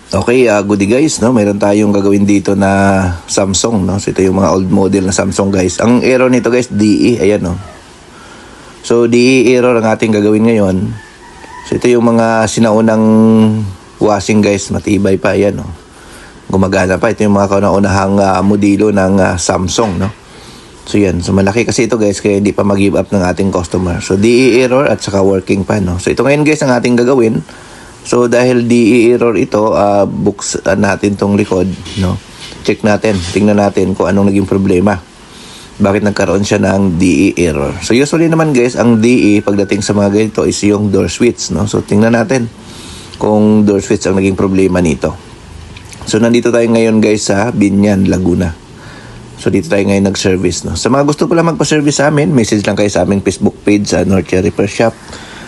Okay, goodie guys, no? Mayroon tayong gagawin dito na Samsung, no? So ito yung mga old model na Samsung guys. Ang error nito guys, DE, ayan no. So DE error ang ating gagawin ngayon. So ito yung mga sinaunang washing guys, matibay pa ayan no. Gumagana pa, ito yung mga kauna-unahang modelo ng Samsung, no. So yan, so malaki kasi ito guys, kaya hindi pa mag-give up ng ating customer. So DE error at saka working pa, no. So ito ngayon guys ang ating gagawin. So dahil DE error ito, buksan natin tong likod, no. Check natin, tingnan natin kung anong naging problema. Bakit nagkaroon siya ng DE error. So usually naman guys, ang DE pagdating sa mga ganito is yung door switch, no. So tingnan natin kung door switch ang naging problema nito. So nandito tayo ngayon guys sa Binyan, Laguna. So dito tayo ngayon nag-service, no. Sa mga gusto pala magpa-service sa amin, message lang kayo sa aming Facebook page sa Nurture Repair Shop.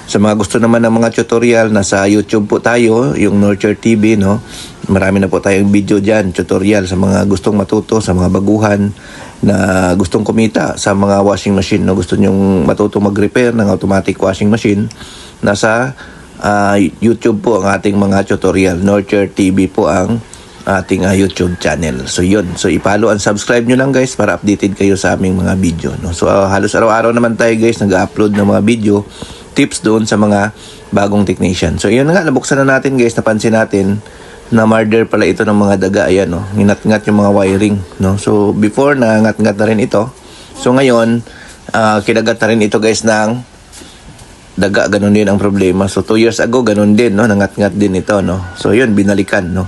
Sa mga gusto naman ng mga tutorial, nasa YouTube po tayo, yung Nurture TV, no. Marami na po tayong video dyan, tutorial sa mga gustong matuto, sa mga baguhan na gustong kumita sa mga washing machine, no. Gusto nyong matuto mag-repair ng automatic washing machine, nasa YouTube po ang ating mga tutorial. Nurture TV po ang ating YouTube channel. So yun, so i-follow and subscribe nyo lang guys para updated kayo sa aming mga video, no. So halos araw-araw naman tayo guys nag-upload ng mga video tips doon sa mga bagong technician. So yun nga, nabuksan na natin guys, napansin natin na murder pala ito ng mga daga, ayan no. Nginat-ngat yung mga wiring, no. So before na ngat-ngat na rin ito. So ngayon, kinagat na rin ito guys ng daga, ganun din ang problema. So 2 years ago ganun din, no, nangat-ngat din ito, no. So yun, binalikan, no.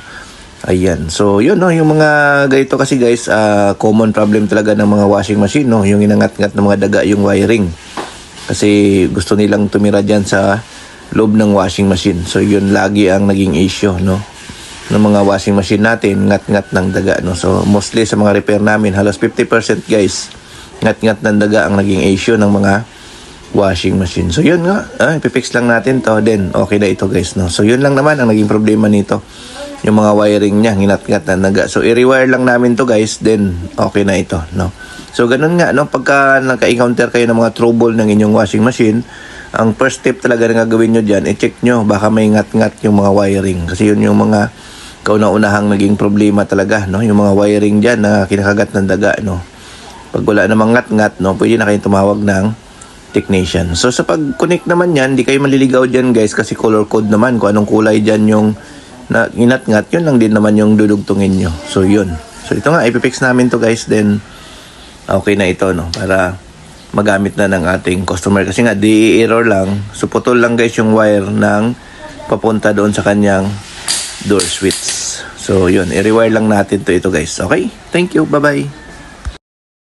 Ayan. So yun, no, yung mga ganito kasi guys, common problem talaga ng mga washing machine, no, yung inangat-ngat ng mga daga yung wiring. Kasi gusto nilang tumira dyan sa loob ng washing machine. So yun lagi ang naging issue, no, ng mga washing machine natin, ngat-ngat ng daga, no. So mostly sa mga repair namin, halos 50% guys, ngat-ngat ng daga ang naging issue ng mga washing machine. So yun nga, ipipix lang natin to, then okay na ito guys, no. So yun lang naman ang naging problema nito, yung mga wiring niya, nginat-ngat ng daga. So i-rewire lang namin to guys, then okay na ito, no. So ganun nga, no, pagka naka-encounter kayo ng mga trouble ng inyong washing machine, ang first step talaga na gagawin nyo dyan, i-check nyo baka may ngat-ngat yung mga wiring. Kasi yun yung mga kauna-unahang naging problema talaga, no, yung mga wiring dyan na kinakagat ng daga, no. Pag wala namang ngat-ngat, no, pwede na kayong tumawag ng technician. So sa pag-connect naman yan, di kayo maliligaw dyan guys, kasi color code naman kung anong kulay dyan yung na inat-ngat, yun lang din naman yung dudugtungin nyo. So yun. So ito nga, ipipix namin to guys, then okay na ito, no, para magamit na ng ating customer. Kasi nga, DE error lang. So putol lang guys yung wire ng papunta doon sa kanyang door switch. So yun, i-rewire lang natin to ito guys. Okay? Thank you. Bye-bye.